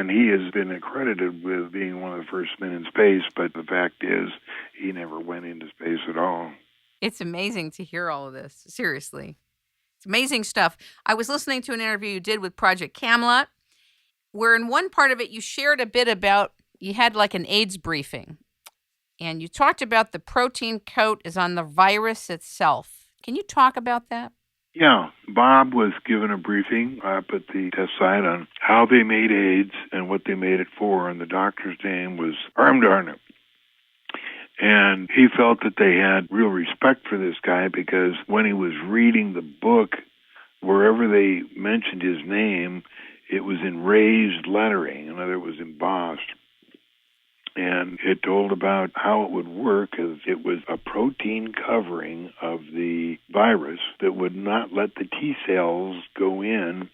And he has been accredited with being one of the first men in space, but the fact is he never went into space at all. It's amazing to hear all of this. Seriously. It's amazing stuff. I was listening to an interview you did with Project Camelot, where in one part of it you shared a bit about, you had like an AIDS briefing, and you talked about the protein coat is on the virus itself. Can you talk about that? Yeah, Bob was given a briefing up at the test site on how they made AIDS and what they made it for, and the doctor's name was Armdarnett. And he felt that they had real respect for this guy because when he was reading the book, wherever they mentioned his name, it was in raised lettering, in other words, it was embossed. And it told about how it would work as it was a protein covering of the virus that would not let the T cells go in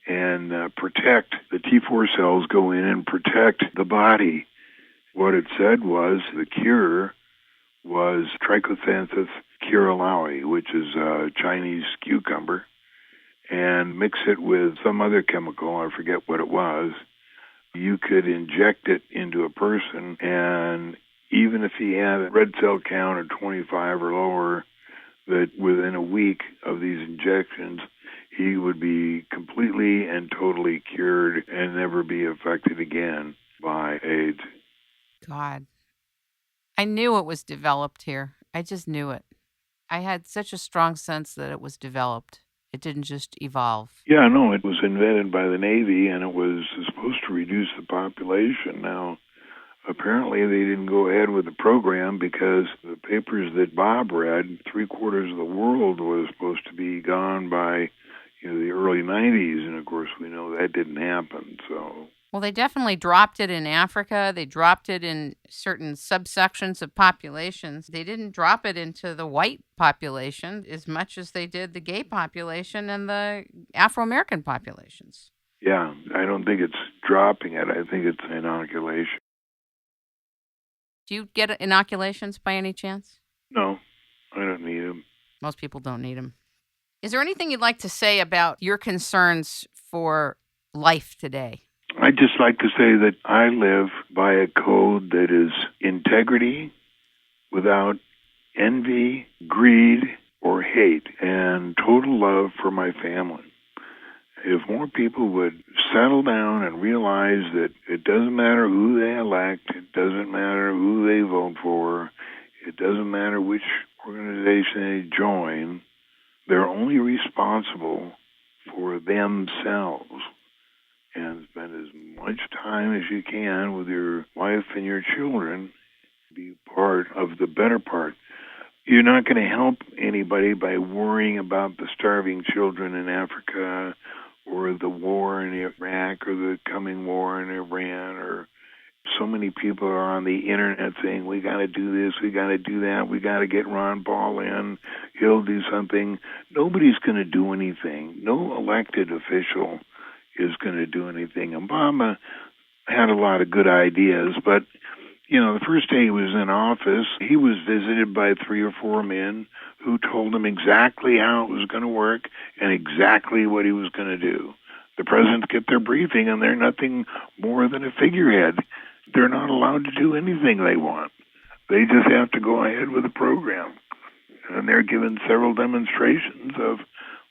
and protect, the T4 cells go in and protect the body. What it said was the cure was Trichothanthus curalaui, which is a Chinese cucumber, and mix it with some other chemical, I forget what it was. You could inject it into a person, and even if he had a red cell count of 25 or lower, that within a week of these injections, he would be completely and totally cured and never be affected again by AIDS. God, I knew it was developed here. I just knew it. I had such a strong sense that it was developed. It didn't just evolve. Yeah, no, it was invented by the Navy, and it was supposed to reduce the population. Now, apparently they didn't go ahead with the program because the papers that Bob read, 3/4 of the world was supposed to be gone by the early 90s, and of course we know that didn't happen. So. Well, they definitely dropped it in Africa. They dropped it in certain subsections of populations. They didn't drop it into the white population as much as they did the gay population and the Afro-American populations. Yeah, I don't think it's dropping it. I think it's inoculation. Do you get inoculations by any chance? No, I don't need them. Most people don't need them. Is there anything you'd like to say about your concerns for life today? I'd just like to say that I live by a code that is integrity without envy, greed, or hate, and total love for my family. If more people would settle down and realize that it doesn't matter who they elect, it doesn't matter who they vote for, it doesn't matter which organization they join, they're only responsible for themselves. And spend as much time as you can with your wife and your children. Be part of the better part. You're not going to help anybody by worrying about the starving children in Africa or the war in Iraq or the coming war in Iran. Or so many people are on the internet saying, we got to do this, we got to do that, we got to get Ron Paul in, he'll do something. Nobody's going to do anything. No elected official is going to do anything. Obama had a lot of good ideas, but, the first day he was in office, he was visited by 3 or 4 men who told him exactly how it was going to work and exactly what he was going to do. The presidents get their briefing, and they're nothing more than a figurehead. They're not allowed to do anything they want. They just have to go ahead with the program. And they're given several demonstrations of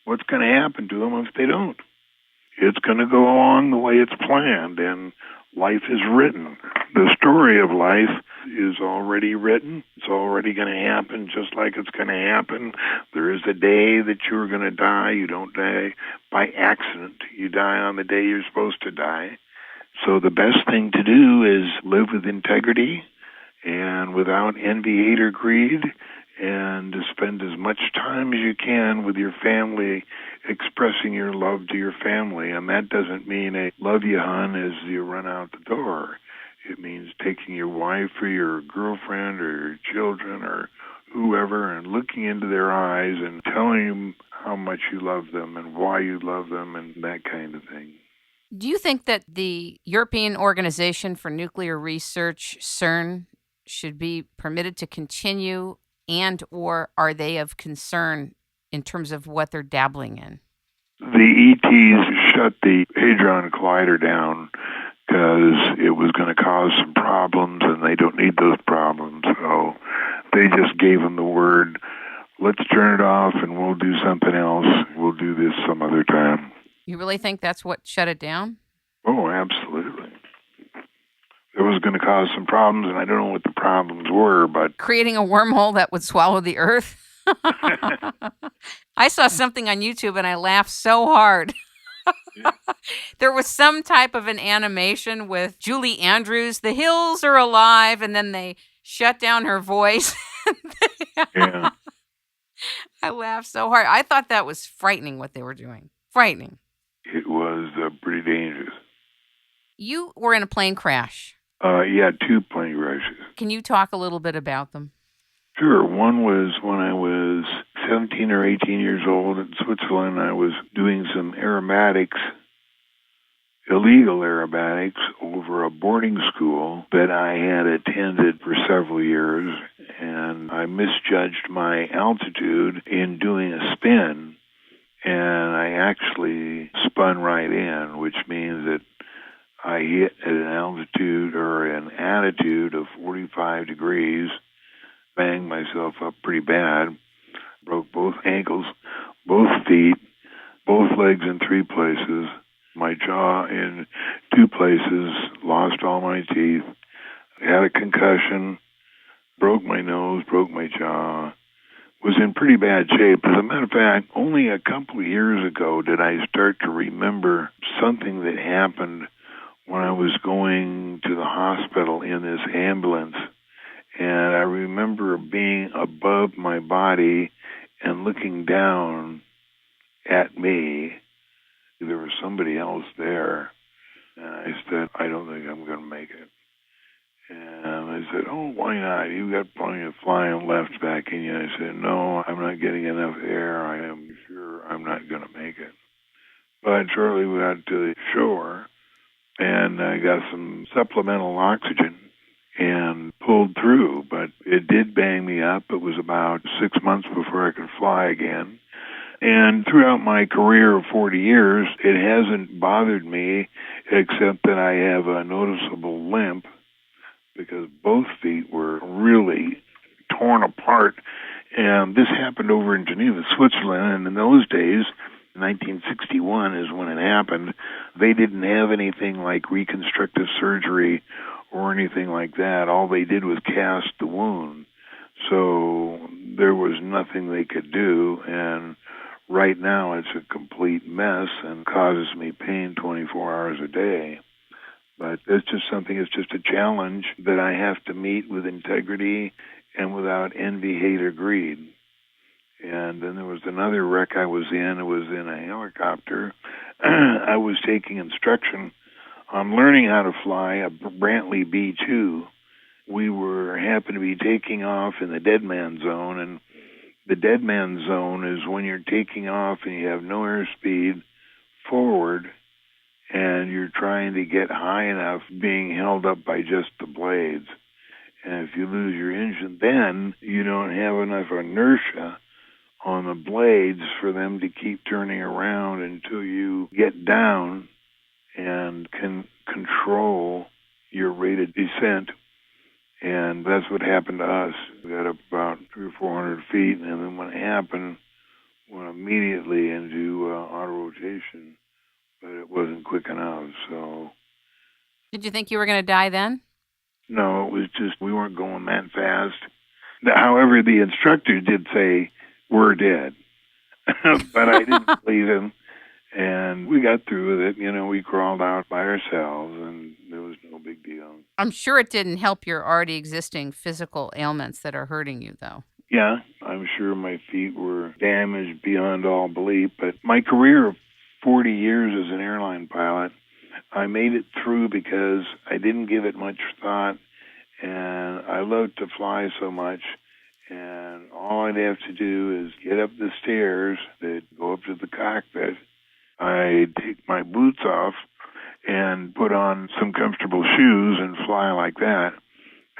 what's going to happen to them if they don't. It's going to go along the way it's planned, and life is written. The story of life is already written. It's already going to happen just like it's going to happen. There is a day that you're going to die. You don't die by accident. You die on the day you're supposed to die. So the best thing to do is live with integrity and without envy, hate, or greed, and to spend as much time as you can with your family, expressing your love to your family. And that doesn't mean a love you, hon, as you run out the door. It means taking your wife or your girlfriend or your children or whoever and looking into their eyes and telling them how much you love them and why you love them and that kind of thing. Do you think that the European Organization for Nuclear Research, CERN, should be permitted to continue, and or are they of concern in terms of what they're dabbling in? The ETs shut the Hadron Collider down because because it was going to cause some problems, and they don't need those problems. So they just gave them the word, let's turn it off and we'll do something else. We'll do this some other time. You really think that's what shut it down? Oh, absolutely. It was going to cause some problems, and I don't know what the problems were, but... Creating a wormhole that would swallow the earth? I saw something on YouTube and I laughed so hard. There was some type of an animation with Julie Andrews, the hills are alive, and then they shut down her voice. Yeah. I laughed so hard. I thought that was frightening what they were doing. Frightening. It was pretty dangerous. You were in a plane crash. Yeah, 2 plane crashes. Can you talk a little bit about them? Sure. One was when I was 17 or 18 years old in Switzerland. I was doing some aerobatics, illegal aerobatics, over a boarding school that I had attended for several years, and I misjudged my altitude in doing a spin, and I actually spun right in, which means that I hit at an altitude or an attitude of 45 degrees, banged myself up pretty bad, broke both ankles, both feet, both legs in 3 places, my jaw in 2 places, lost all my teeth, had a concussion, broke my nose, broke my jaw, was in pretty bad shape. As a matter of fact, only a couple of years ago did I start to remember something that happened when I was going to the hospital in this ambulance. And I remember being above my body and looking down at me. There was somebody else there. And I said, I don't think I'm going to make it. And I said, oh, why not? You've got plenty of flying left back in you. I said, no, I'm not getting enough air. I am sure I'm not going to make it. But shortly we got to the shore, and I got some supplemental oxygen and pulled through, but it did bang me up. It was about 6 months before I could fly again. And throughout my career of 40 years, it hasn't bothered me except that I have a noticeable limp because both feet were really torn apart. And this happened over in Geneva, Switzerland, and in those days, 1961 is when it happened, they didn't have anything like reconstructive surgery or anything like that. All they did was cast the wound. So there was nothing they could do, and right now it's a complete mess and causes me pain 24 hours a day. But it's just something, it's just a challenge that I have to meet with integrity and without envy, hate, or greed. And then there was another wreck I was in. It was in a helicopter. I was taking instruction on learning how to fly a Brantley B-2. We happened to be taking off in the dead man zone, and the dead man zone is when you're taking off and you have no airspeed forward, and you're trying to get high enough, being held up by just the blades. And if you lose your engine, then you don't have enough inertia on the blades for them to keep turning around until you get down and can control your rate of descent. And that's what happened to us. We got up about 300 or 400 feet, and then when it happened, went immediately into auto rotation, but it wasn't quick enough. So, did you think you were going to die then? No, it was just we weren't going that fast. However, the instructor did say, we're dead. But I didn't believe him. And we got through with it. You know, we crawled out by ourselves, and there was no big deal. I'm sure it didn't help your already existing physical ailments that are hurting you, though. Yeah, I'm sure my feet were damaged beyond all belief. But my career of 40 years as an airline pilot, I made it through because I didn't give it much thought, and I loved to fly so much. And all I'd have to do is get up the stairs that go up to the cockpit. I'd take my boots off and put on some comfortable shoes and fly like that.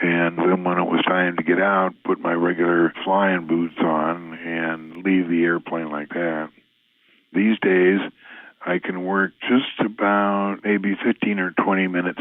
And then when it was time to get out, put my regular flying boots on and leave the airplane like that. These days, I can work just about maybe 15 or 20 minutes